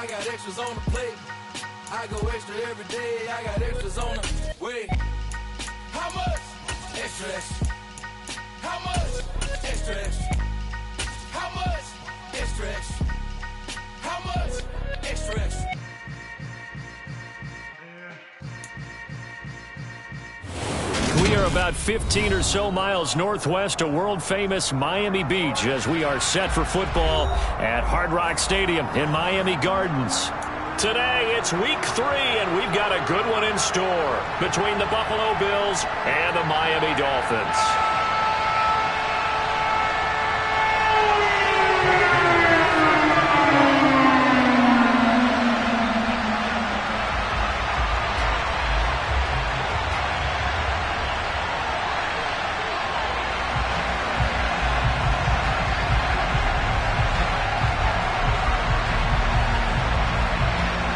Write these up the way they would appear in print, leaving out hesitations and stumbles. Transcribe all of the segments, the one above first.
I got extras on the plate. I go extra every day. I got extras on the way. How much? Extra, extra. How much? Extra, extra. How much? Extra, extra. How much? Extra, extra. We are about 15 or so miles northwest of world-famous Miami Beach as we are set for football at Hard Rock Stadium in Miami Gardens. Today, it's week 3, and we've got a good one in store between the Buffalo Bills and the Miami Dolphins.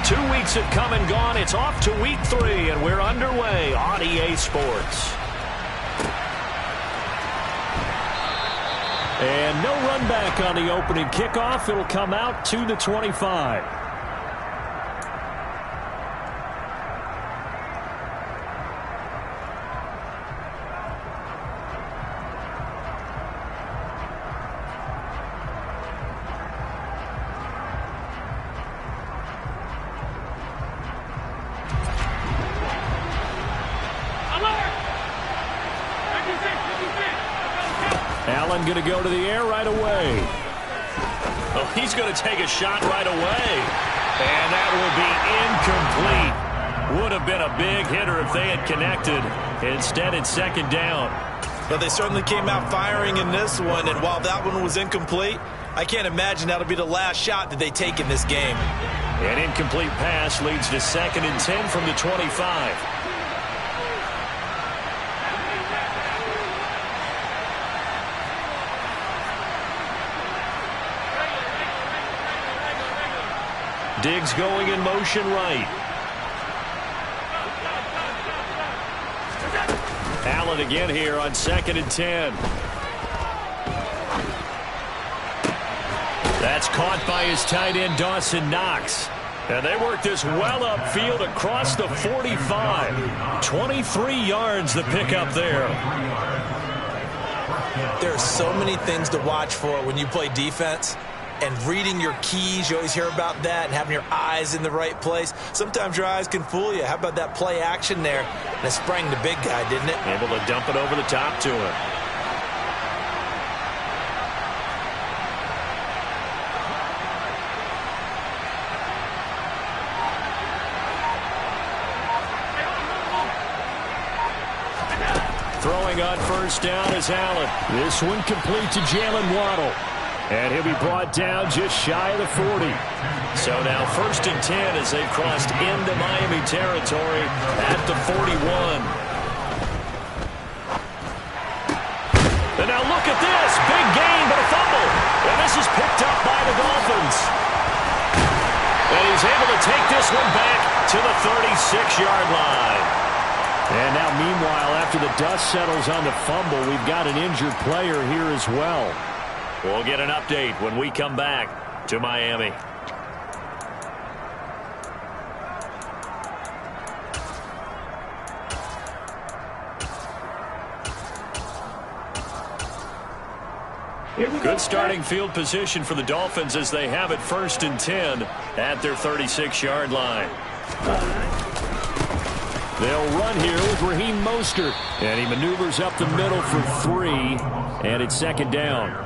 2 weeks have come and gone. It's off to week 3, and we're underway on EA Sports. And no run back on the opening kickoff. It'll come out to the 25. Allen going to go to the air right away. Oh, he's going to take a shot right away. And that will be incomplete. Would have been a big hitter if they had connected. Instead, it's second down. But they certainly came out firing in this one, and while that one was incomplete, I can't imagine that'll be the last shot that they take in this game. An incomplete pass leads to 2nd and 10 from the 25. Diggs going in motion right. Allen again here on 2nd and 10. That's caught by his tight end, Dawson Knox. And they work this well upfield across the 45. 23 yards the pickup there. There are so many things to watch for when you play defense. And reading your keys, you always hear about that, and having your eyes in the right place. Sometimes your eyes can fool you. How about that play action there? And it sprang the big guy, didn't it? Able to dump it over the top to him. Throwing on first down is Allen. This one complete to Jalen Waddle. And he'll be brought down just shy of the 40. So now 1st and 10 as they've crossed into Miami territory at the 41. And now look at this. Big gain, but a fumble. And this is picked up by the Dolphins. And he's able to take this one back to the 36-yard line. And now, meanwhile, after the dust settles on the fumble, we've got an injured player here as well. We'll get an update when we come back to Miami. Good starting field position for the Dolphins as they have it 1st and 10 at their 36-yard line. They'll run here with Raheem Mostert. And he maneuvers up the middle for 3. And it's 2nd down.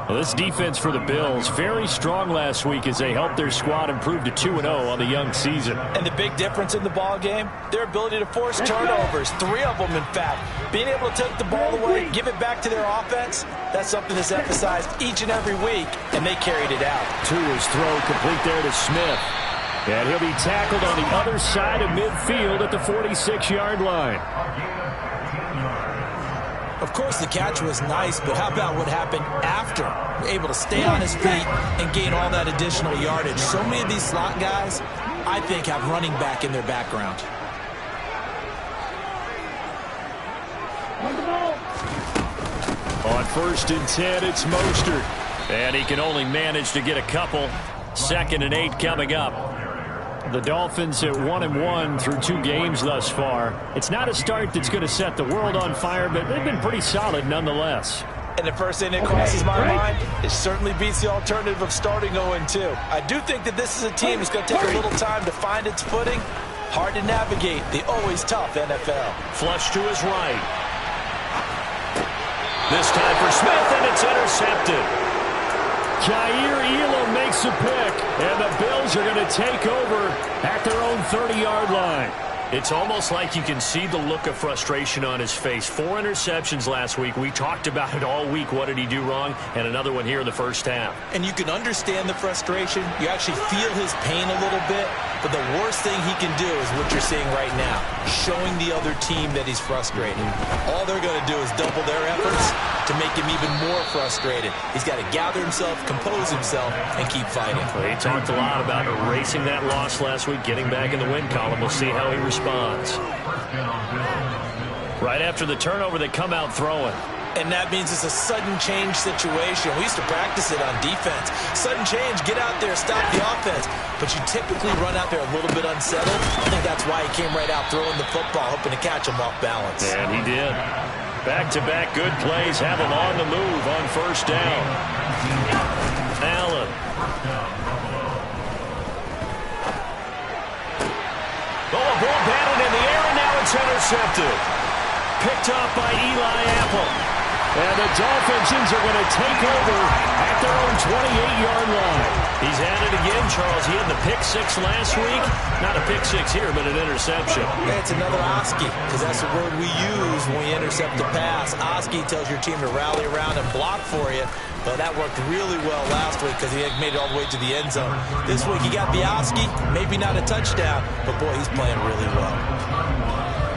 Well, this defense for the Bills, very strong last week as they helped their squad improve to 2-0 on the young season. And the big difference in the ball game, their ability to force turnovers, 3 of them in fact. Being able to take the ball away, give it back to their offense, that's something that's emphasized each and every week, and they carried it out. Tua's throw complete there to Smith. And he'll be tackled on the other side of midfield at the 46-yard line. Of course, the catch was nice, but how about what happened after? Able to stay on his feet and gain all that additional yardage. So many of these slot guys, I think, have running back in their background. On 1st and 10, it's Mostert. And he can only manage to get a couple. 2nd and 8 coming up. The Dolphins at 1-1 through 2 games thus far. It's not a start that's going to set the world on fire, but they've been pretty solid nonetheless. And the first thing that crosses my mind, it certainly beats the alternative of starting 0-2. I do think that this is a team that's going to take a little time to find its footing. Hard to navigate the always tough NFL. Flush to his right. This time for Smith, and it's intercepted. Jair Elam makes a pick, and the Bills are going to take over at their own 30-yard line. It's almost like you can see the look of frustration on his face. 4 interceptions last week. We talked about it all week. What did he do wrong? And another one here in the first half. And you can understand the frustration. You actually feel his pain a little bit. But the worst thing he can do is what you're seeing right now, showing the other team that he's frustrated. All they're going to do is double their efforts to make him even more frustrated. He's got to gather himself, compose himself, and keep fighting. Well, he talked a lot about erasing that loss last week, getting back in the win column. We'll see how he responds. Right after the turnover, they come out throwing. And that means it's a sudden change situation. We used to practice it on defense. Sudden change, get out there, stop the offense. But you typically run out there a little bit unsettled. I think that's why he came right out throwing the football, hoping to catch him off balance. And he did. Back-to-back good plays have him on the move on first down. Allen. Oh, a ball batted in the air, and now it's intercepted. Picked up by Eli Apple. And the Dolphins are going to take over at their own 28-yard line. He's at it again, Charles. He had the pick 6 last week. Not a pick 6 here, but an interception. It's another Oski, because that's the word we use when we intercept a pass. Oski tells your team to rally around and block for you. But that worked really well last week because he had made it all the way to the end zone. This week he got the Oski, maybe not a touchdown, but boy, he's playing really well.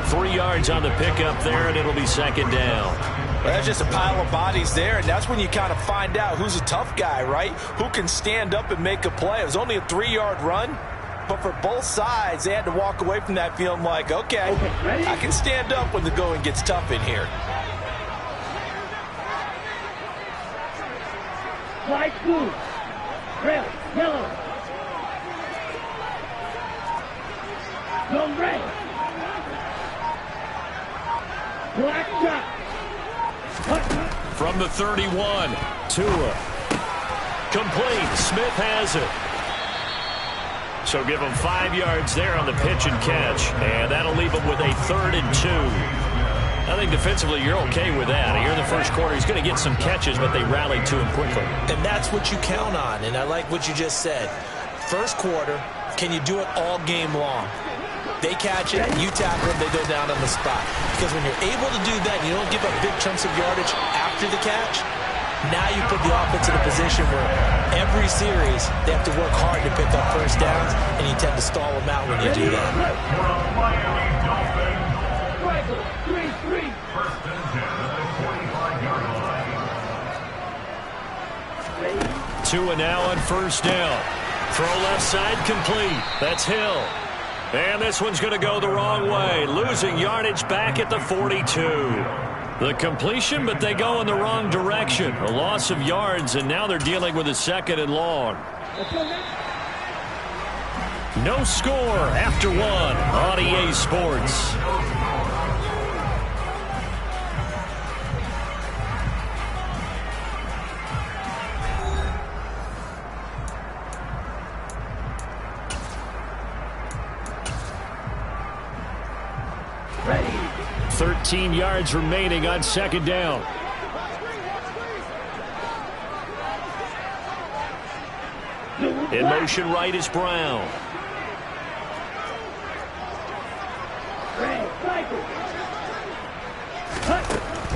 3 yards on the pickup there, and it'll be 2nd down. Well, that's just a pile of bodies there, and that's when you kind of find out who's a tough guy, right? Who can stand up and make a play. It was only a 3-yard run, but for both sides, they had to walk away from that feeling like, okay, I can stand up when the going gets tough in here. White blue, red, yellow, no red, black shot. From the 31, Tua. Complete. Smith has it. So give him 5 yards there on the pitch and catch, and that'll leave him with a 3rd and 2. I think defensively you're okay with that. Here in the first quarter, he's going to get some catches, but they rallied to him quickly. And that's what you count on, and I like what you just said. First quarter, can you do it all game long? They catch it, you tackle them, they go down on the spot. Because when you're able to do that, you don't give up big chunks of yardage after the catch. Now you put the offense in a position where every series they have to work hard to pick up first downs, and you tend to stall them out when you do that. Tua now on first down. Throw left side complete. That's Hill. And this one's going to go the wrong way. Losing yardage back at the 42. The completion, but they go in the wrong direction. A loss of yards, and now they're dealing with a 2nd and long. No score after 1 on EA Sports. Ready. 13 yards remaining on 2nd down. In motion right is Brown.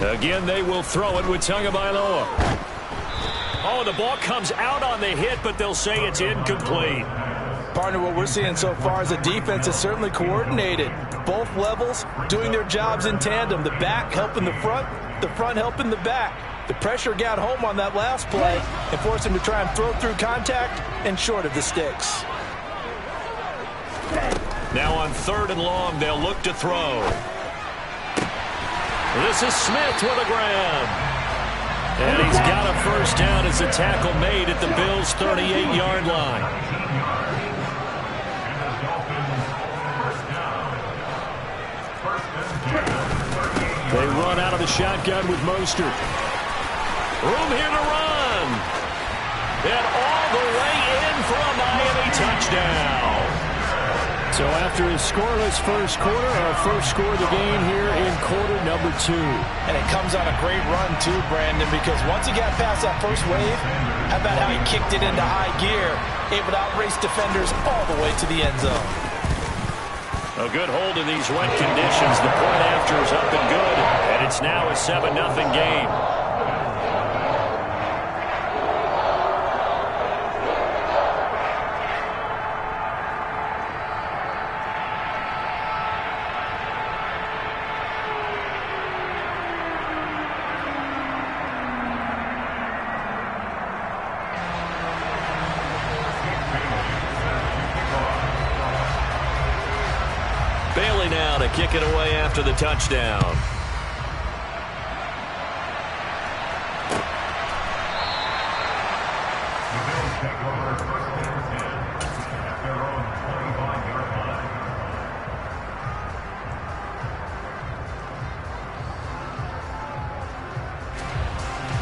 Again, they will throw it with Tagovailoa. Oh, the ball comes out on the hit, but they'll say it's incomplete. Partner, what we're seeing so far is a defense that's certainly coordinated. Both levels doing their jobs in tandem. The back helping the front helping the back. The pressure got home on that last play and forced him to try and throw through contact and short of the sticks. Now on 3rd and long, they'll look to throw. This is Smith with a grab. And he's got a first down as a tackle made at the Bills' 38-yard line. They run out of the shotgun with Mostert. Room here to run. And all the way in for a Miami touchdown. So after his scoreless first quarter, our first score of the game here in quarter number 2. And it comes on a great run too, Brandon, because once he got past that first wave, how about how he kicked it into high gear, able to outrace defenders all the way to the end zone. A good hold in these wet conditions. The point after is up and good, and it's now a 7-0 game. Now to kick it away after the touchdown.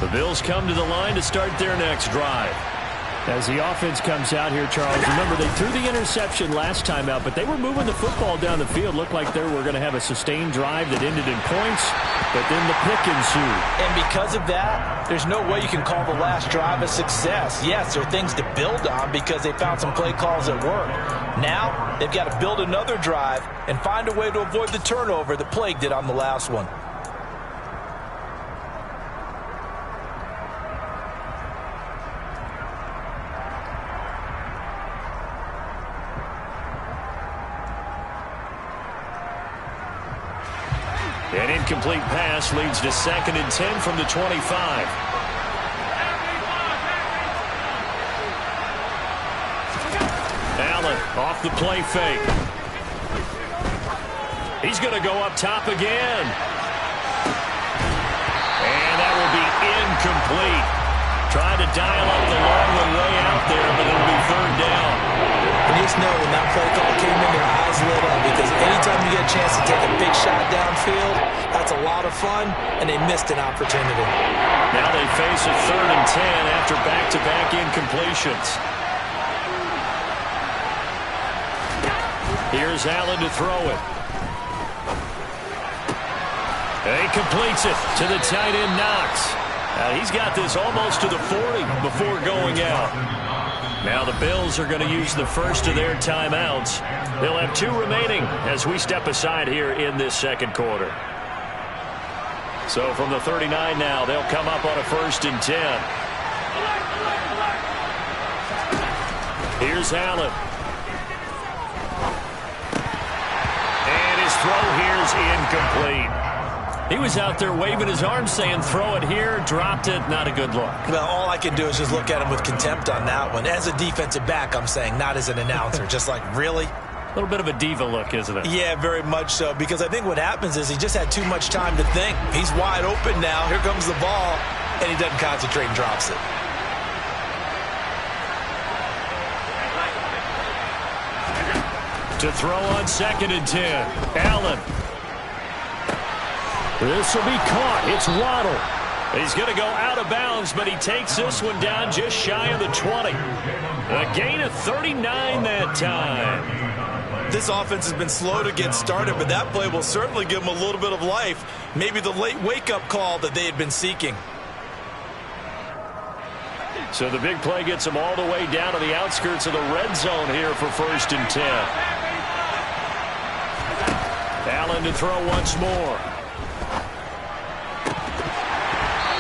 The Bills come to the line to start their next drive. As the offense comes out here, Charles, remember they threw the interception last time out, but they were moving the football down the field. Looked like they were going to have a sustained drive that ended in points, but then the pick ensued. And because of that, there's no way you can call the last drive a success. Yes, there are things to build on because they found some play calls that work. Now, they've got to build another drive and find a way to avoid the turnover that plagued it on the last one. An incomplete pass leads to 2nd and 10 from the 25. Allen off the play fake. He's going to go up top again. And that will be incomplete. Trying to dial up the long one way out there, but it'll be 3rd down. And just know when that play call came in, their eyes lit up because anytime you get a chance to take a big shot downfield, that's a lot of fun, and they missed an opportunity. Now they face a 3rd and 10 after back-to-back incompletions. Here's Allen to throw it. And he completes it to the tight end, Knox. He's got this almost to the 40 before going out. Now the Bills are going to use the first of their timeouts. They'll have 2 remaining as we step aside here in this second quarter. So from the 39 now, they'll come up on a 1st and 10. Here's Allen. And his throw here's incomplete. He was out there waving his arms saying, throw it here, dropped it, not a good look. Well, all I can do is just look at him with contempt on that one. As a defensive back, I'm saying, not as an announcer. Just like, really? A little bit of a diva look, isn't it? Yeah, very much so, because I think what happens is he just had too much time to think. He's wide open now. Here comes the ball, and he doesn't concentrate and drops it. To throw on 2nd and 10. Allen. This will be caught. It's Waddle. He's going to go out of bounds, but he takes this one down just shy of the 20. A gain of 39 that time. This offense has been slow to get started, but that play will certainly give them a little bit of life. Maybe the late wake-up call that they had been seeking. So the big play gets them all the way down to the outskirts of the red zone here for 1st and 10. Allen to throw once more.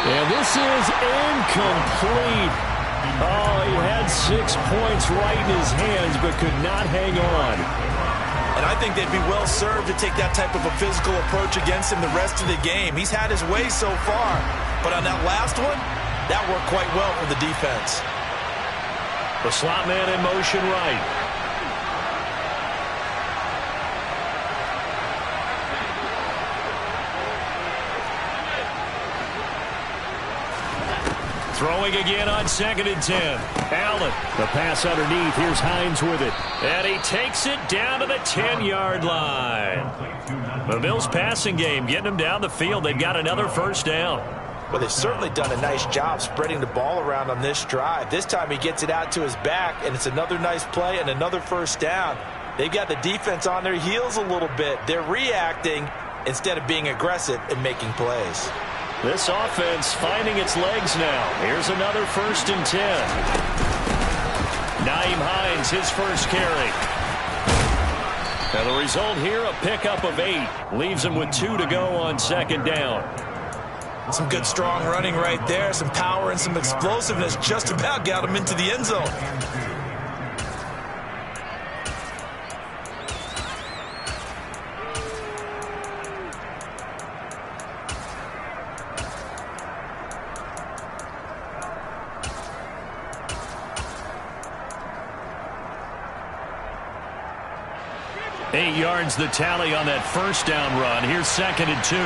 And this is incomplete. Oh, he had 6 points right in his hands, but could not hang on. And I think they'd be well served to take that type of a physical approach against him the rest of the game. He's had his way so far, but on that last one, that worked quite well for the defense. The slot man in motion right. Throwing again on 2nd and 10. Allen. The pass underneath. Here's Hines with it. And he takes it down to the 10-yard line. The Bills passing game getting them down the field. They've got another first down. Well, they've certainly done a nice job spreading the ball around on this drive. This time he gets it out to his back, and it's another nice play and another first down. They've got the defense on their heels a little bit. They're reacting instead of being aggressive and making plays. This offense finding its legs now. Here's another 1st and 10. Nyheim Hines, his first carry. And the result here, a pickup of 8. Leaves him with 2 to go on 2nd down. Some good strong running right there. Some power and some explosiveness just about got him into the end zone. Eight yards the tally on that first down run. Here's 2nd and 2.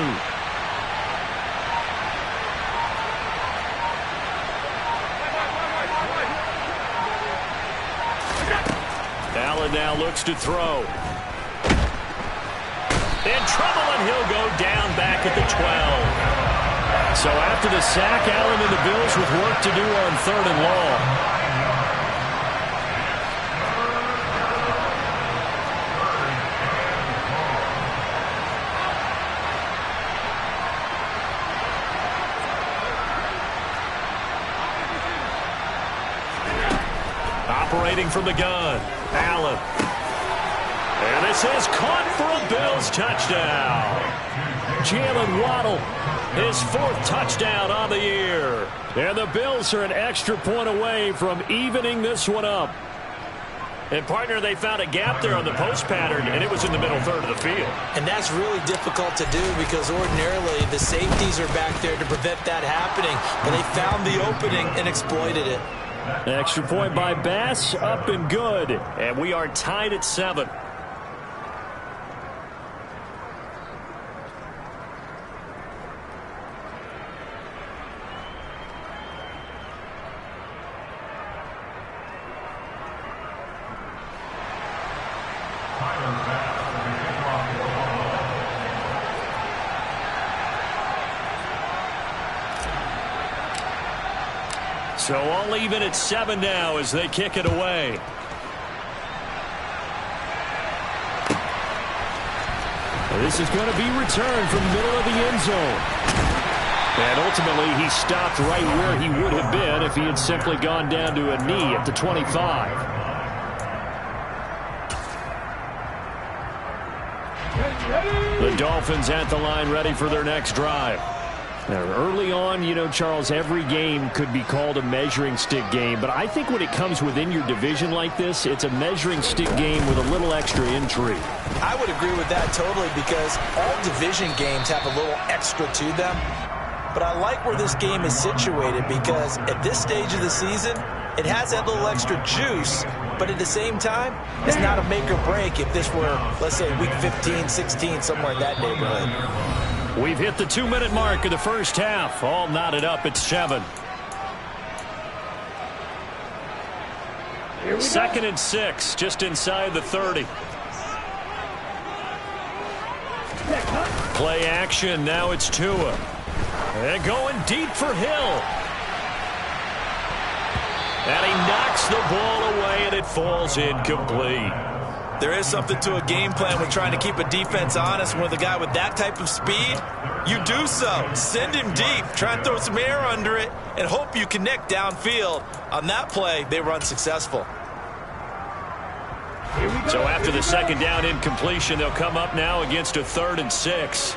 Allen now looks to throw. In trouble, and he'll go down back at the 12. So after the sack, Allen and the Bills with work to do on 3rd and long. Operating from the gun, Allen. And this is caught for a Bills touchdown. Jalen Waddle, his 4th touchdown on the year. And the Bills are an extra point away from evening this one up. And, partner, they found a gap there on the post pattern, and it was in the middle third of the field. And that's really difficult to do because ordinarily the safeties are back there to prevent that happening. But they found the opening and exploited it. Extra point by Bass, up and good. And we are tied at 7. So all even at 7 now as they kick it away. This is going to be returned from the middle of the end zone. And ultimately, he stopped right where he would have been if he had simply gone down to a knee at the 25. The Dolphins at the line ready for their next drive. Now, early on, you know, Charles, every game could be called a measuring stick game. But I think when it comes within your division like this, it's a measuring stick game with a little extra intrigue. I would agree with that totally because all division games have a little extra to them. But I like where this game is situated because at this stage of the season, it has that little extra juice. But at the same time, it's not a make or break if this were, let's say, week 15, 16, somewhere in that neighborhood. We've hit the 2-minute mark of the first half. All knotted up at 7. 2nd and 6, just inside the 30. Play action, now it's Tua. And going deep for Hill. And he knocks the ball away, and it falls incomplete. There is something to a game plan when trying to keep a defense honest. When with a guy with that type of speed, you do so. Send him deep. Try and throw some air under it and hope you connect downfield. On that play, they were unsuccessful. So after the 2nd down incompletion, they'll come up now against a 3rd and 6.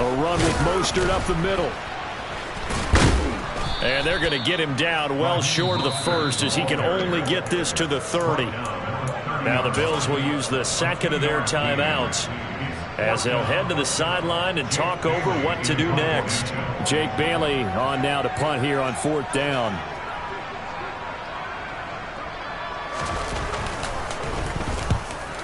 A run with Mostert up the middle. And they're going to get him down well short of the 1st as he can only get this to the 30. Now the Bills will use the 2nd of their timeouts as they'll head to the sideline and talk over what to do next. Jake Bailey on now to punt here on 4th down.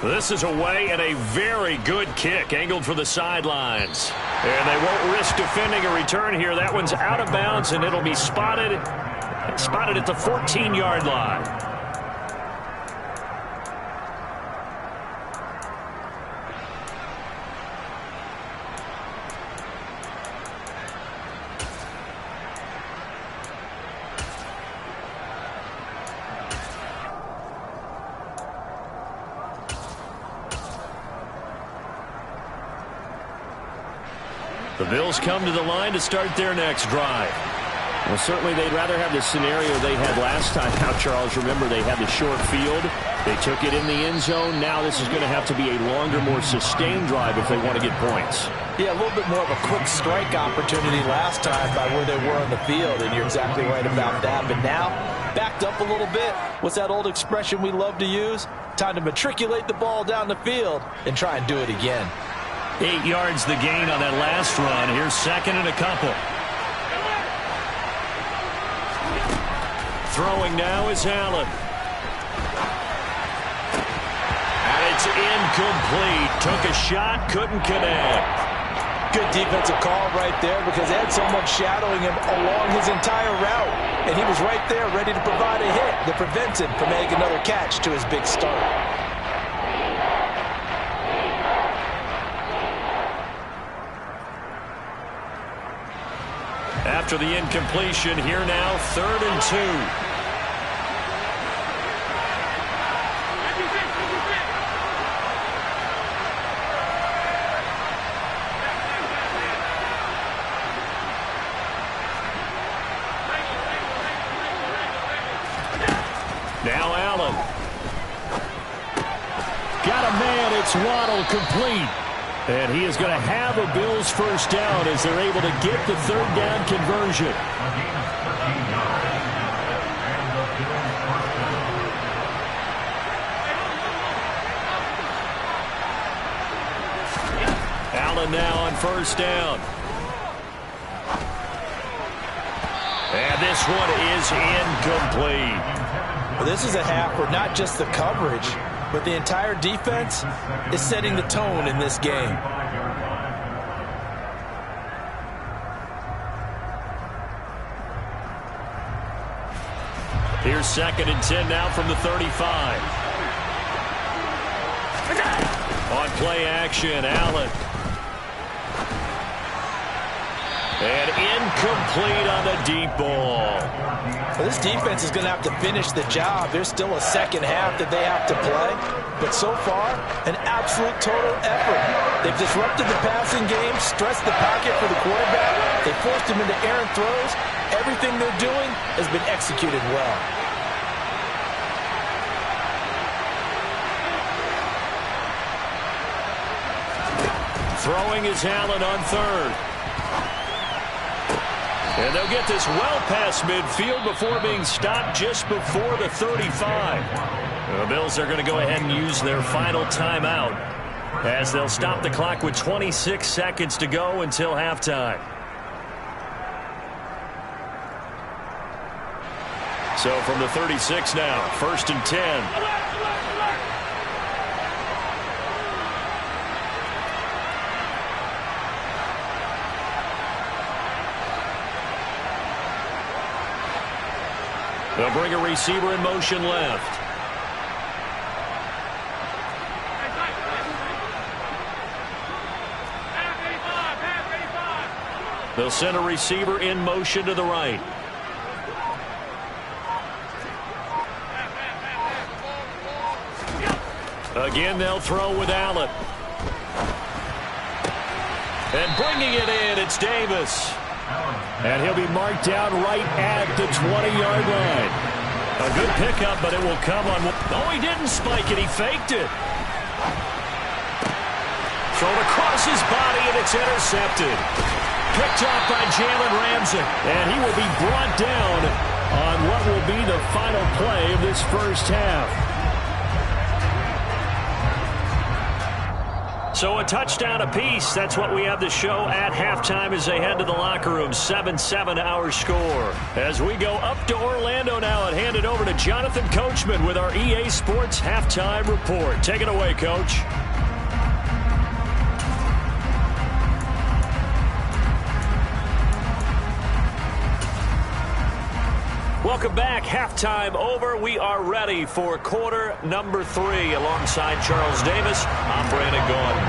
This is away and a very good kick angled for the sidelines. And they won't risk defending a return here. That one's out of bounds, and it'll be spotted at the 14-yard line. The Bills come to the line to start their next drive. Well, certainly they'd rather have the scenario they had last time out, Charles. Remember, they had the short field. They took it in the end zone. Now this is going to have to be a longer, more sustained drive if they want to get points. Yeah, a little bit more of a quick strike opportunity last time by where they were on the field, and you're exactly right about that. But now, backed up a little bit. What's that old expression we love to use? Time to matriculate the ball down the field and try and do it again. 8 yards the gain on that last run. Here's second and a couple. Throwing now is Allen. And it's incomplete. Took a shot, couldn't connect. Good defensive call right there because they had someone shadowing him along his entire route. And he was right there ready to provide a hit that prevents him from making another catch to his big start. After the incompletion, here now, 3rd and 2. Now Allen. Got a man, it's Waddle, complete. And he is going to have a Bills first down as they're able to get the 3rd down conversion. Allen now on first down. And this one is incomplete. Well, this is a half where not just the coverage, but the entire defense is setting the tone in this game. Here's 2nd and 10 now from the 35. On play action, Allen. And incomplete on the deep ball. Well, this defense is going to have to finish the job. There's still a second half that they have to play. But so far, an absolute total effort. They've disrupted the passing game, stressed the pocket for the quarterback. They forced him into errant throws. Everything they're doing has been executed well. Throwing is Allen on 3rd. And they'll get this well past midfield before being stopped just before the 35. The Bills are going to go ahead and use their final timeout as they'll stop the clock with 26 seconds to go until halftime. So from the 36 now, 1st and 10. They'll bring a receiver in motion left. They'll send a receiver in motion to the right. Again, they'll throw with Allen. And bringing it in, it's Davis. And he'll be marked down right at the 20-yard line. A good pickup, but it will come on. Oh, he didn't spike it. He faked it. Thrown across his body, and it's intercepted. Picked off by Jalen Ramsey. And he will be brought down on what will be the final play of this first half. So a touchdown apiece. That's what we have to show at halftime as they head to the locker room. 7-7 our score. As we go up to Orlando now and hand it over to Jonathan Coachman with our EA Sports Halftime Report. Take it away, Coach. Welcome back. Halftime over. We are ready for quarter number 3. Alongside Charles Davis, I'm Brandon Gaudin.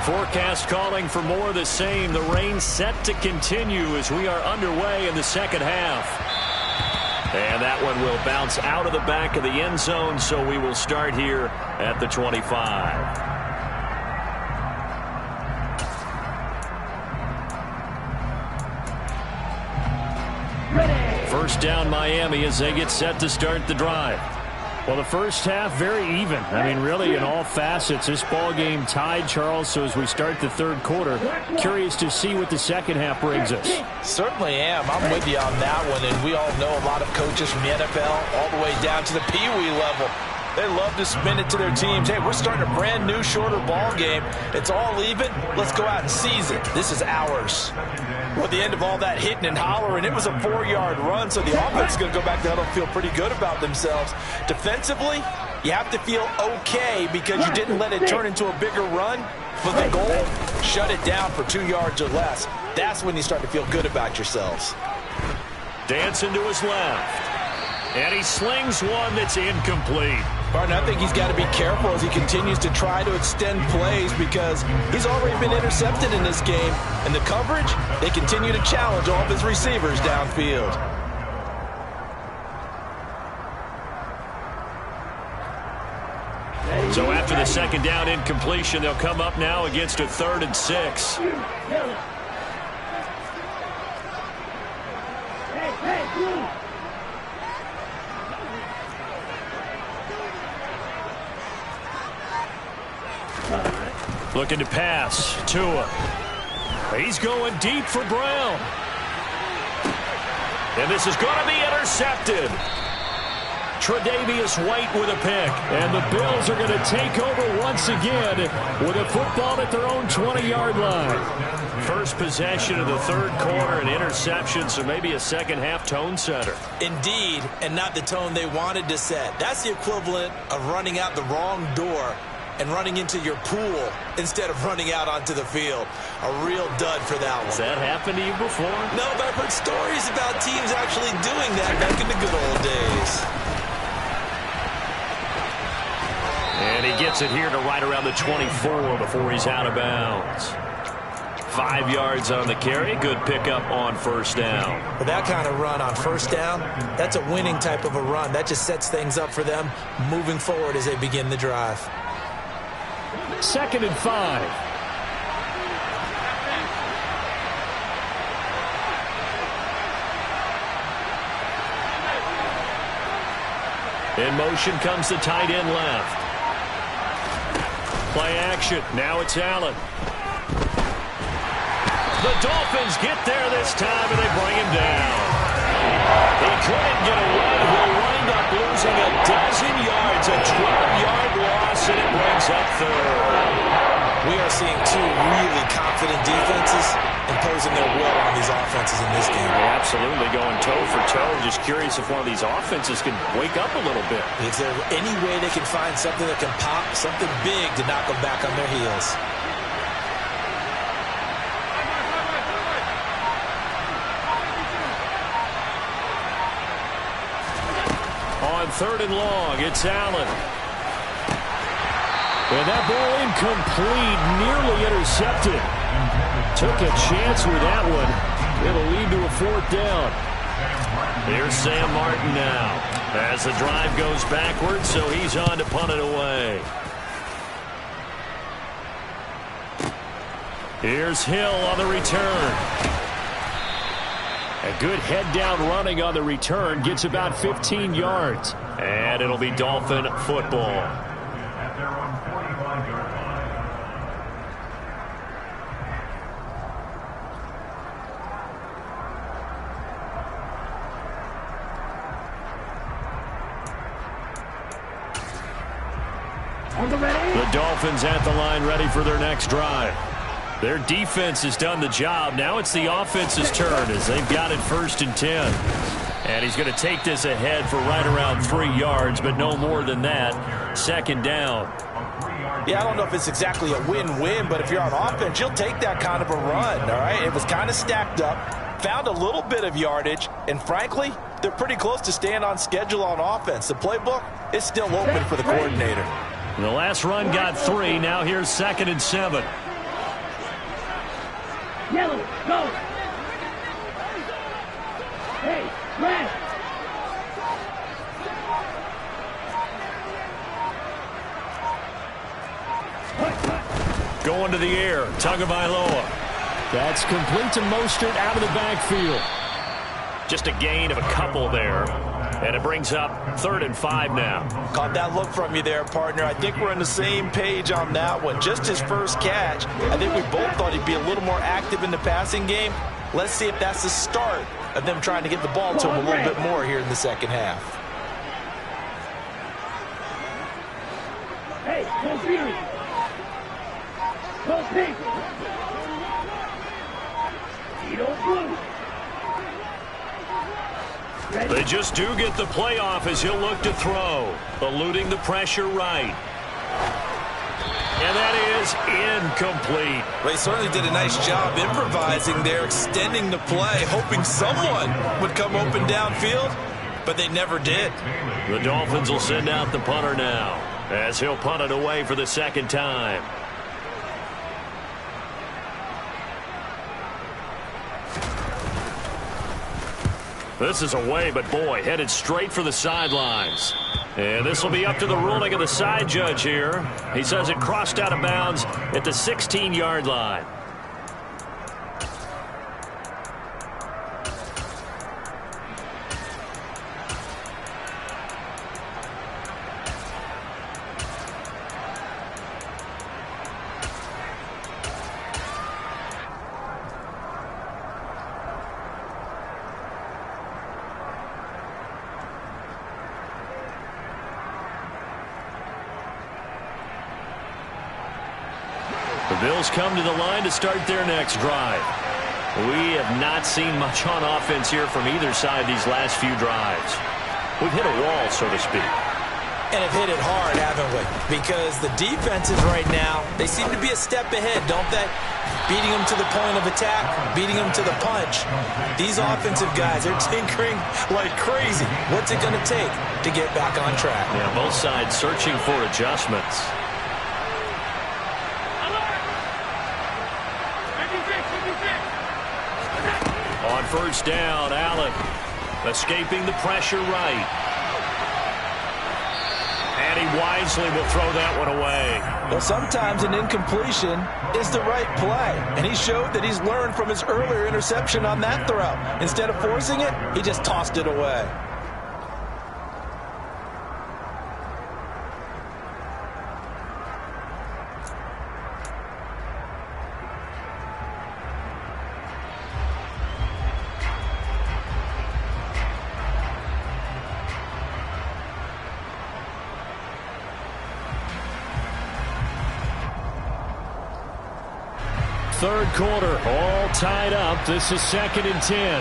Forecast calling for more of the same. The rain set to continue as we are underway in the second half. And that one will bounce out of the back of the end zone, so we will start here at the 25. First down Miami as they get set to start the drive. Well, the first half, very even. I mean, really, in all facets, this ball game tied, Charles. So as we start the third quarter, curious to see what the second half brings us. Certainly am. I'm with you on that one. And we all know a lot of coaches from the NFL all the way down to the Pee Wee level. They love to spin it to their teams. Hey, we're starting a brand new, shorter ball game. It's all even. Let's go out and seize it. This is ours. Well, at the end of all that hitting and hollering, it was a 4-yard run, so the offense is going to go back to huddle and feel pretty good about themselves. Defensively, you have to feel okay because you didn't let it turn into a bigger run. But the goal, shut it down for 2 yards or less. That's when you start to feel good about yourselves. Dancing to his left. And he slings one that's incomplete. Martin, I think he's got to be careful as he continues to try to extend plays because he's already been intercepted in this game. And the coverage, they continue to challenge all of his receivers downfield. So after the second down incompletion, they'll come up now against a 3rd and 6. Looking to pass. Tua. He's going deep for Brown. And this is going to be intercepted. Tre'Davious White with a pick. And the Bills are going to take over once again with a football at their own 20-yard line. First possession of the third quarter, an interception, so maybe a second-half tone setter. Indeed, and not the tone they wanted to set. That's the equivalent of running out the wrong door and running into your pool instead of running out onto the field. A real dud for that one. Has that happened to you before? No, but I've heard stories about teams actually doing that back in the good old days. And he gets it here to right around the 24 before he's out of bounds. 5 yards on the carry. Good pickup on first down. With that kind of run on first down, that's a winning type of a run. That just sets things up for them moving forward as they begin the drive. 2nd and 5. In motion comes the tight end left. Play action. Now it's Allen. The Dolphins get there this time, and they bring him down. He couldn't get away. He'll wind up losing a dozen yards, a 12-yard loss, and it brings up 3rd. We are seeing two really confident defenses imposing their will on these offenses in this game. Yeah, absolutely, going toe for toe. Just curious if one of these offenses can wake up a little bit. Is there any way they can find something that can pop, something big to knock them back on their heels? On 3rd and long, it's Allen. And that ball incomplete, nearly intercepted. Took a chance with that one. It'll lead to a 4th down. Here's Sam Martin now. As the drive goes backwards, so he's on to punt it away. Here's Hill on the return. A good head-down running on the return. Gets about 15 yards. And it'll be Dolphin football. The Dolphins at the line ready for their next drive. Their defense has done the job. Now it's the offense's turn as they've got it 1st and 10. And he's going to take this ahead for right around 3 yards, but no more than that. 2nd down. Yeah, I don't know if it's exactly a win-win, but if you're on offense, you'll take that kind of a run, all right? It was kind of stacked up, found a little bit of yardage, and frankly, they're pretty close to staying on schedule on offense. The playbook is still open for the coordinator. The last run got 3. Now here's 2nd and 7. Yellow, go. Hey, red. Going to the air. Tagovailoa. That's complete to Mostert out of the backfield. Just a gain of a couple there. And it brings up 3rd and 5 now. Caught that look from you there, partner. I think we're on the same page on that one. Just his first catch. I think we both thought he'd be a little more active in the passing game. Let's see if that's the start of them trying to get the ball to him a little bit more here in the second half. Hey, go Fury. Go Pink. Edo Blue. They just do get the play off as he'll look to throw. Eluding the pressure right. And that is incomplete. They certainly did a nice job improvising there, extending the play, hoping someone would come open downfield, but they never did. The Dolphins will send out the punter now as he'll punt it away for the 2nd time. This is away, but boy, headed straight for the sidelines. And this will be up to the ruling of the side judge here. He says it crossed out of bounds at the 16-yard line. The Bills come to the line to start their next drive. We have not seen much on offense here from either side these last few drives. We've hit a wall, so to speak. And have hit it hard, haven't we? Because the defenses right now, they seem to be a step ahead, don't they? Beating them to the point of attack, beating them to the punch. These offensive guys are tinkering like crazy. What's it going to take to get back on track? Yeah, both sides searching for adjustments. On 1st down, Allen escaping the pressure right. And he wisely will throw that one away. Well, sometimes an incompletion is the right play. And he showed that he's learned from his earlier interception on that throw. Instead of forcing it, he just tossed it away. Third quarter, all tied up. This is 2nd and 10.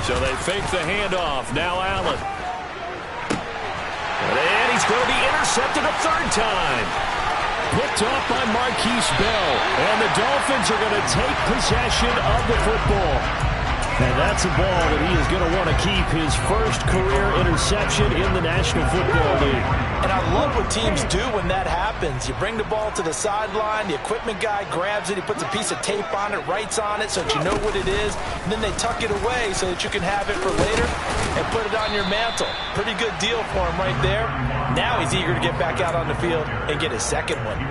So they fake the handoff. Now Allen. And he's going to be intercepted a 3rd time. Picked off by Marquise Bell. And the Dolphins are going to take possession of the football. And that's a ball that he is going to want to keep, his first career interception in the National Football League. And I love what teams do when that happens. You bring the ball to the sideline, the equipment guy grabs it, he puts a piece of tape on it, writes on it so that you know what it is, and then they tuck it away so that you can have it for later and put it on your mantle. Pretty good deal for him right there. Now he's eager to get back out on the field and get his second one.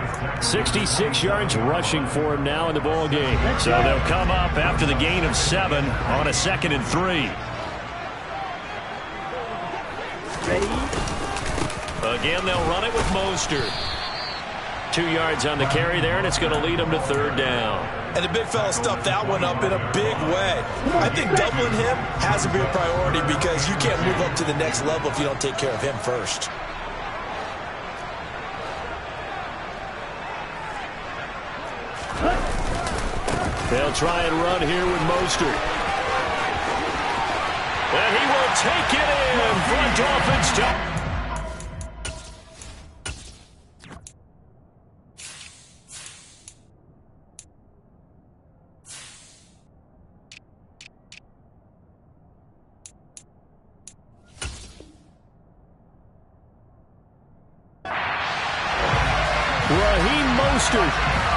66 yards rushing for him now in the ball game. So they'll come up after the gain of 7 on a 2nd and 3. Ready? Again, they'll run it with Mostert. 2 yards on the carry there, and it's going to lead them to third down. And the big fella stuffed that one up in a big way. I think doubling him has to be a priority because you can't move up to the next level if you don't take care of him first. They'll try and run here with Mostert. And he will take it in for a Dolphins touchdown.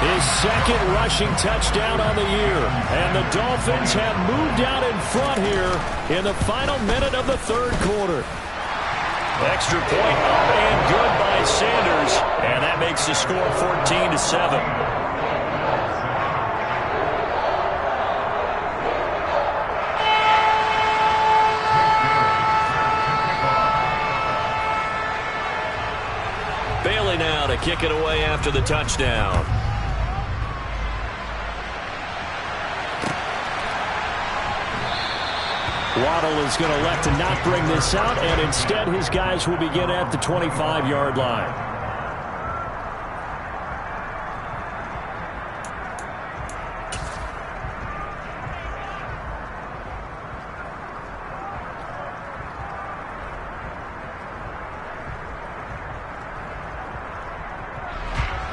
His second rushing touchdown on the year. And the Dolphins have moved out in front here in the final minute of the third quarter. Extra point up and good by Sanders. And that makes the score 14-7. Bailey now to kick it away after the touchdown. Waddle is going to elect to not bring this out, and instead his guys will begin at the 25-yard line.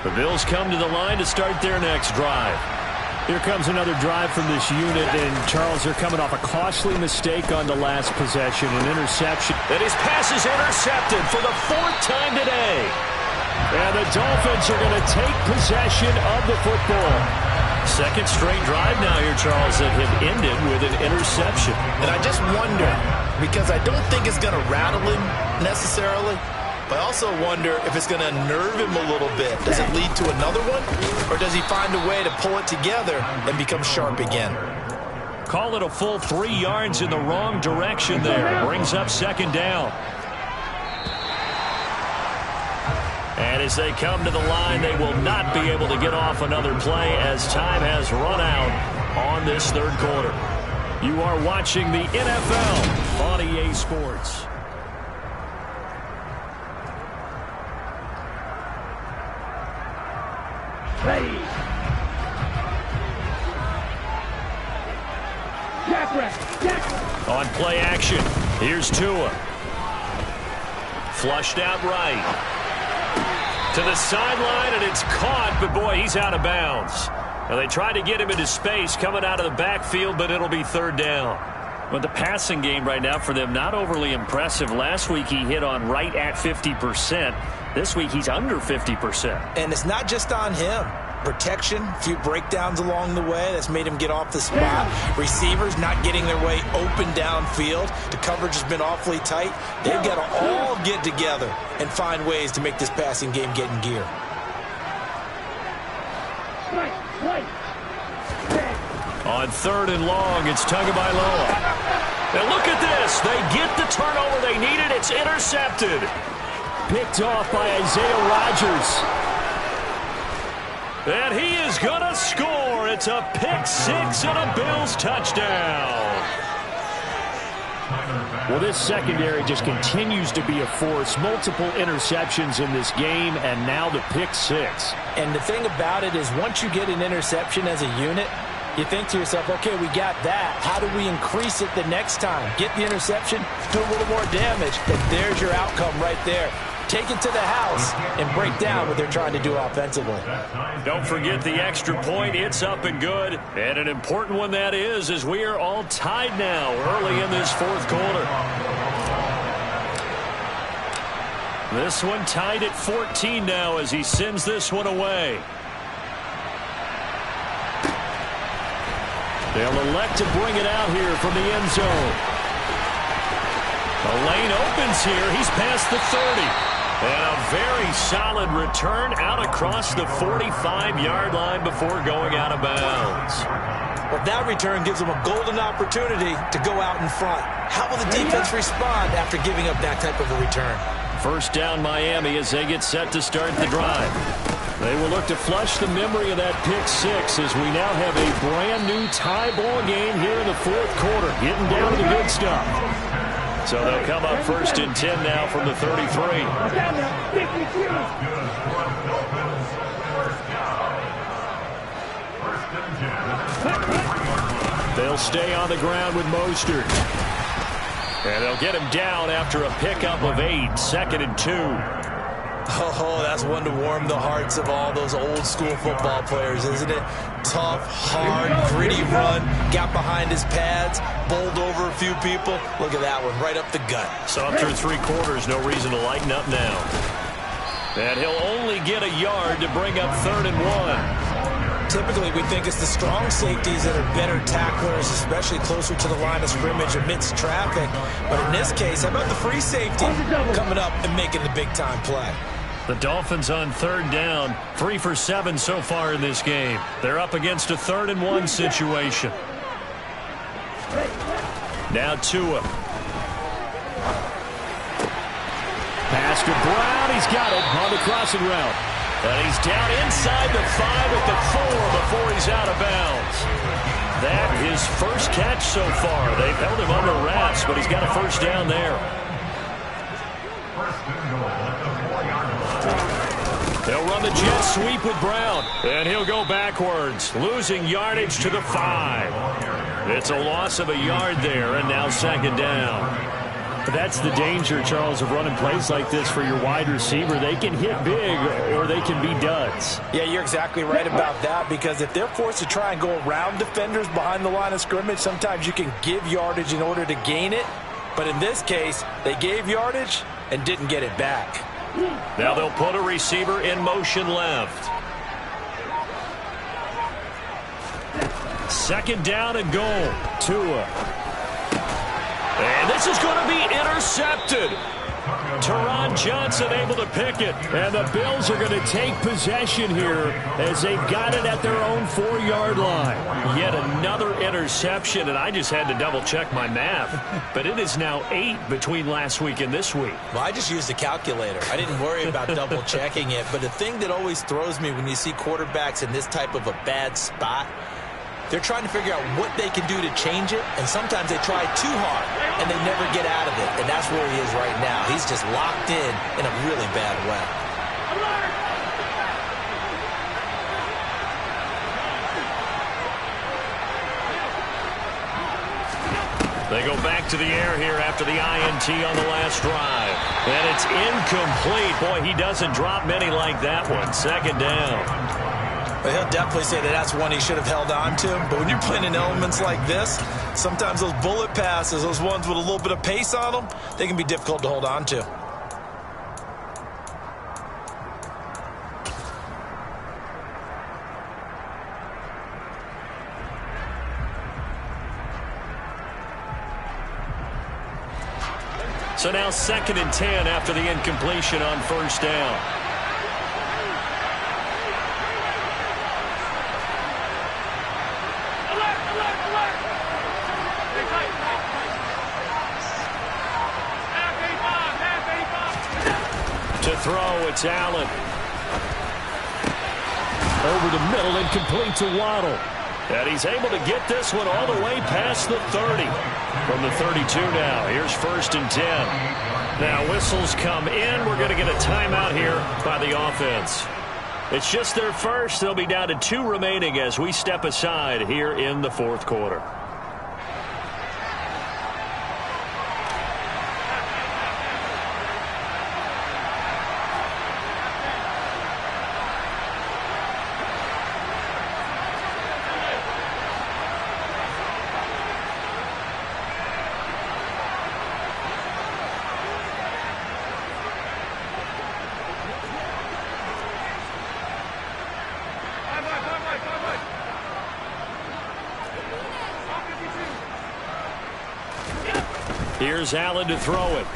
The Bills come to the line to start their next drive. Here comes another drive from this unit, and Charles, they're coming off a costly mistake on the last possession, an interception. And his pass is intercepted for the 4th time today. And the Dolphins are going to take possession of the football. Second straight drive now here, Charles, that have ended with an interception. And I just wonder, because I don't think it's going to rattle him necessarily, but I also wonder if it's going to nerve him a little bit. Does it lead to another one? Or does he find a way to pull it together and become sharp again? Call it a full 3 yards in the wrong direction there. Brings up second down. And as they come to the line, they will not be able to get off another play as time has run out on this third quarter. You are watching the NFL on EA Sports. Ready. Jack. On play action, here's Tua. Flushed out right. To the sideline, and it's caught, but boy, he's out of bounds. Now they tried to get him into space coming out of the backfield, but it'll be third down. Well, the passing game right now for them, not overly impressive. Last week he hit on right at 50%. This week he's under 50%. And it's not just on him. Protection, a few breakdowns along the way that's made him get off the spot. Receivers not getting their way open downfield. The coverage has been awfully tight. They've got to all get together and find ways to make this passing game get in gear. On third and long, it's Tagovailoa. Now look at this. They get the turnover they needed. It's intercepted. Picked off by Isaiah Rodgers. And he is going to score. It's a pick six and a Bills touchdown. Well, this secondary just continues to be a force. Multiple interceptions in this game, and now the pick six. And the thing about it is once you get an interception as a unit, you think to yourself, okay, we got that. How do we increase it the next time? Get the interception, do a little more damage, and there's your outcome right there. Take it to the house and break down what they're trying to do offensively. Don't forget the extra point. It's up and good. And an important one that is, as we are all tied now early in this fourth quarter. This one tied at 14 now as he sends this one away. They'll elect to bring it out here from the end zone. The lane opens here. He's past the 30. And a very solid return out across the 45-yard line before going out of bounds. Well, that return gives them a golden opportunity to go out in front. How will the defense respond after giving up that type of a return? First down Miami as they get set to start the drive. They will look to flush the memory of that pick six as we now have a brand-new tie ball game here in the fourth quarter, getting down to the good stuff. So they'll come up 1st and 10 now from the 33. They'll stay on the ground with Mostert. And they'll get him down after a pickup of 8, 2nd and 2. Oh, that's one to warm the hearts of all those old-school football players, isn't it? Tough, hard, gritty run, got behind his pads, bowled over a few people. Look at that one, right up the gut. So up through 3 quarters, no reason to lighten up now. And he'll only get a yard to bring up 3rd and 1. Typically, we think it's the strong safeties that are better tacklers, especially closer to the line of scrimmage amidst traffic. But in this case, how about the free safety coming up and making the big-time play? The Dolphins on 3rd down, 3 for 7 so far in this game. They're up against a 3rd and 1 situation. Now Tua. Pass to Brown. He's got it on the crossing route. And he's down inside the 5 at the 4 before he's out of bounds. That his first catch so far. They've held him under wraps, but he's got a 1st down there. They'll run the jet sweep with Brown, and he'll go backwards, losing yardage to the 5. It's a loss of a yard there, and now 2nd down. But that's the danger, Charles, of running plays like this for your wide receiver. They can hit big, or they can be duds. Yeah, you're exactly right about that, because if they're forced to try and go around defenders behind the line of scrimmage, sometimes you can give yardage in order to gain it. But in this case, they gave yardage and didn't get it back. Now they'll put a receiver in motion left. 2nd down and goal. Tua. And this is going to be intercepted. Teron Johnson able to pick it. And the Bills are going to take possession here as they've got it at their own 4-yard line. Yet another interception, and I just had to double-check my math. But it is now 8 between last week and this week. Well, I just used a calculator. I didn't worry about double-checking it. But the thing that always throws me when you see quarterbacks in this type of a bad spot, they're trying to figure out what they can do to change it, and sometimes they try too hard, and they never get out of it, and that's where he is right now. He's just locked in a really bad way. They go back to the air here after the INT on the last drive. And it's incomplete. Boy, he doesn't drop many like that one. 2nd down. Well, he'll definitely say that that's one he should have held on to. But when you're playing in elements like this, sometimes those bullet passes, those ones with a little bit of pace on them, they can be difficult to hold on to. So now 2nd and 10 after the incompletion on 1st down. To throw, it's Allen. Over the middle and complete to Waddle. And he's able to get this one all the way past the 30. From the 32 now, here's 1st and 10. Now whistles come in. We're going to get a timeout here by the offense. It's just their first. They'll be down to 2 remaining as we step aside here in the 4th quarter. Here's Allen to throw it.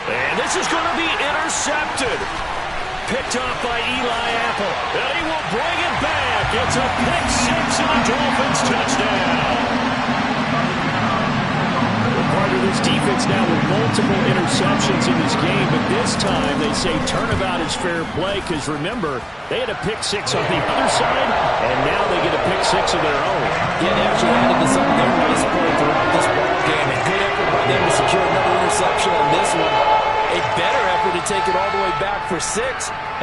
And this is going to be intercepted. Picked off by Eli Apple. And he will bring it back. It's a pick 6 and a Dolphins touchdown. Well, part of This defense now with multiple interceptions in this game, but this time they say turnabout is fair play because, remember, they had a pick six on the other side, and now they get a pick six of their own. Yeah, they actually added to something everybody supported throughout this ball game. A good effort by them to secure another interception on this one. A better effort to take it all the way back for 6.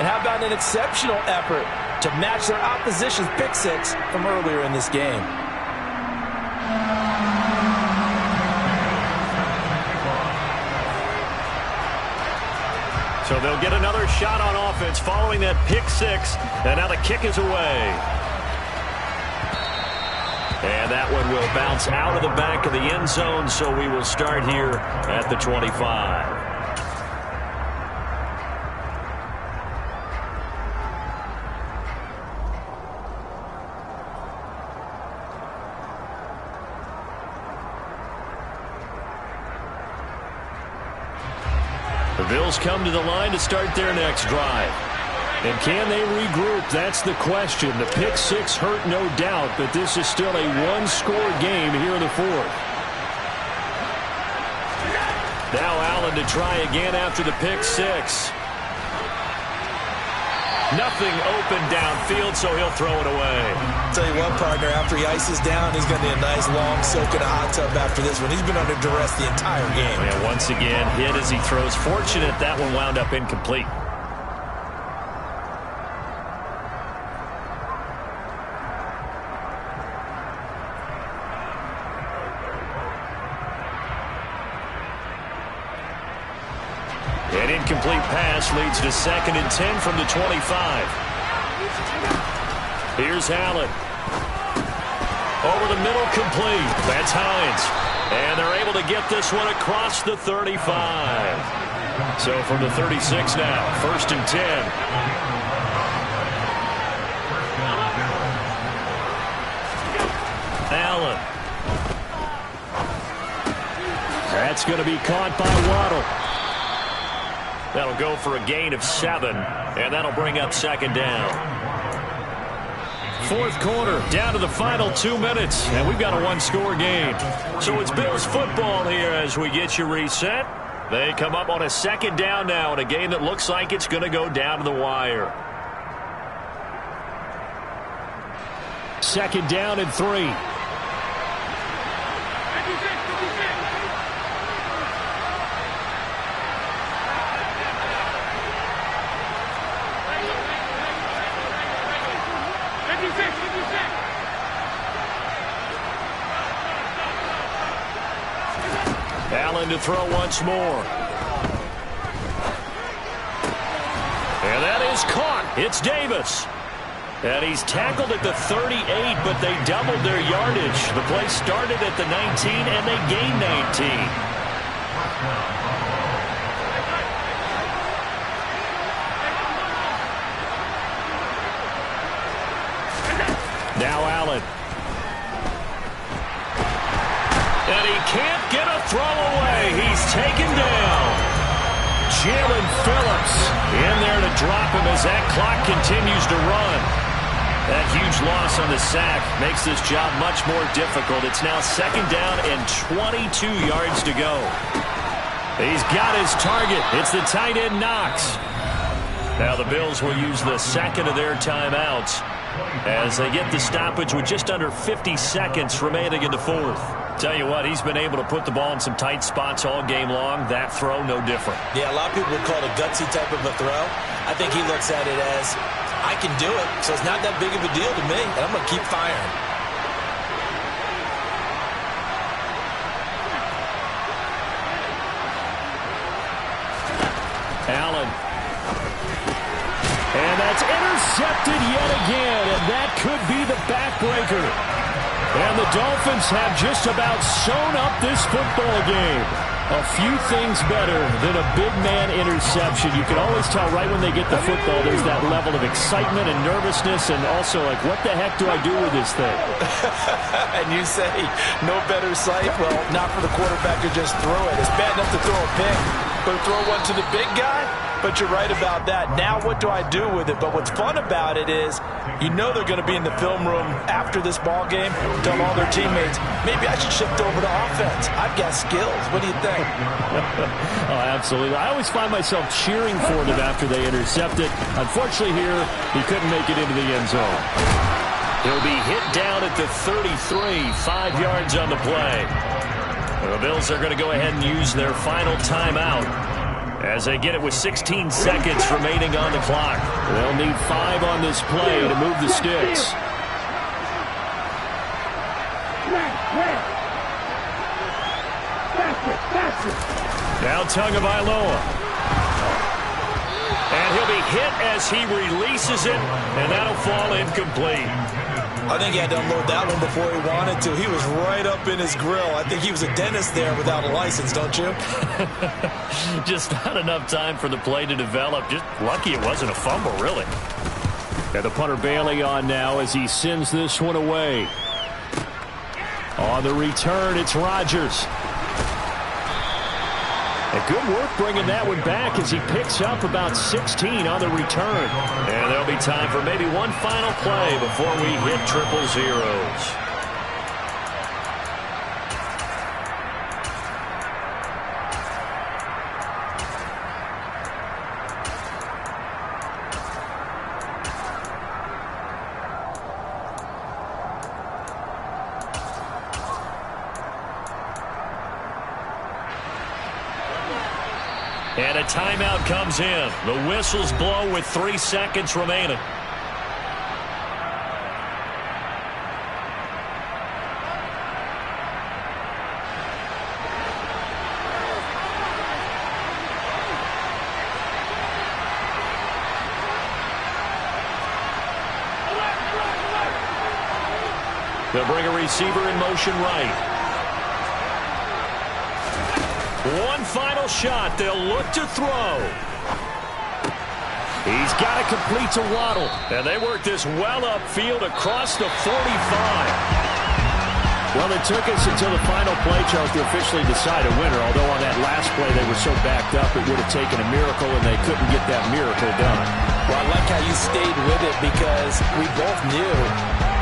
And how about an exceptional effort to match their opposition's pick six from earlier in this game? So they'll get another shot on offense following that pick six. And now the kick is away. And that one will bounce out of the back of the end zone, so we will start here at the 25. The Bills come to the line to start their next drive. And can they regroup? That's the question. The pick six hurt, no doubt, but this is still a one-score game here in the fourth. Now Allen to try again after the pick six. Nothing open downfield, so he'll throw it away. Tell you what, partner, after he ices down, he's going to need a nice long soak in a hot tub after this one. He's been under duress the entire game. And once again, hit as he throws. Fortunate that one wound up incomplete. An incomplete pass leads to 2nd and 10 from the 25. Here's Allen. Over the middle, complete. That's Hines. And they're able to get this one across the 35. So from the 36 now, 1st and 10. Allen. That's going to be caught by Waddle. That'll go for a gain of 7, and that'll bring up 2nd down. 4th quarter, down to the final 2 minutes, and we've got a one-score game. So it's Bills football here as we get you reset. They come up on a 2nd down now in a game that looks like it's going to go down to the wire. 2nd down and 3. Allen to throw once more. And that is caught. It's Davis. And he's tackled at the 38, but they doubled their yardage. The play started at the 19, and they gained 19. Now Allen. And he can't get a throw away. He's taken down. Jalen Phillips in there to drop him as that clock continues to run. That huge loss on the sack makes this job much more difficult. It's now 2nd down and 22 yards to go. He's got his target. It's the tight end Knox. Now the Bills will use the 2nd of their timeouts as they get the stoppage with just under 50 seconds remaining in the 4th. Tell you what, he's been able to put the ball in some tight spots all game long. That throw, no different. Yeah, a lot of people would call it a gutsy type of a throw. I think he looks at it as, I can do it, so it's not that big of a deal to me, and I'm going to keep firing. Allen. And that's intercepted yet again, and that could be the backbreaker. And the Dolphins have just about sewn up this football game. A few things better than a big man interception. You can always tell right when they get the football, there's that level of excitement and nervousness, and also like, what the heck do I do with this thing? And you say, no better sight? Well, not for the quarterback to just throw it. It's bad enough to throw a pick, but throw one to the big guy? but you're right about that. Now what do I do with it? But what's fun about it is you know they're going to be in the film room after this ball game, tell all their teammates, maybe I should shift over to offense. I've got skills. What do you think? Oh, absolutely. I always find myself cheering for them after they intercept it. Unfortunately here, he couldn't make it into the end zone. He'll be hit down at the 33, 5 yards on the play. The Bills are going to go ahead and use their final timeout as they get it with 16 seconds remaining on the clock. They'll need 5 on this play to move the sticks. Now Tagovailoa. And he'll be hit as he releases it, and that'll fall incomplete. I think he had to unload that one before he wanted to. He was right up in his grill. I think he was a dentist there without a license, don't you? Just not enough time for the play to develop. Just lucky it wasn't a fumble, really. And the punter Bailey on now as he sends this one away. On the return, it's Rodgers. And good work bringing that one back as he picks up about 16 on the return. And there'll be time for maybe one final play before we hit triple zeros. And a timeout comes in. The whistles blow with 3 seconds remaining. They'll bring a receiver in motion right. One final shot. They'll look to throw. He's got it complete to Waddle. And they work this well upfield across the 45. Well, it took us until the final play, Charles, to officially decide a winner. Although on that last play they were so backed up, it would have taken a miracle, and they couldn't get that miracle done. Well, I like how you stayed with it because we both knew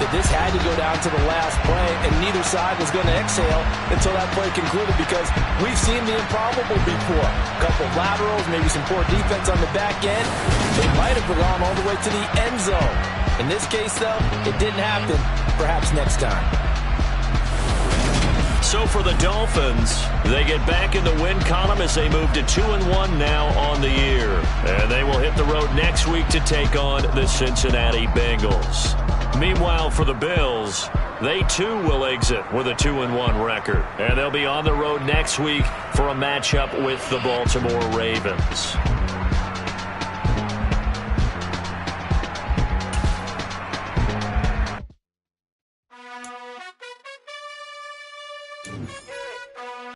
that this had to go down to the last play, and neither side was going to exhale until that play concluded because we've seen the improbable before. A couple of laterals, maybe some poor defense on the back end. They might have gone all the way to the end zone. In this case, though, it didn't happen. Perhaps next time. So for the Dolphins, they get back in the win column as they move to 2-1 now on the year. And they will hit the road next week to take on the Cincinnati Bengals. Meanwhile, for the Bills, they too will exit with a 2-1 record. And they'll be on the road next week for a matchup with the Baltimore Ravens.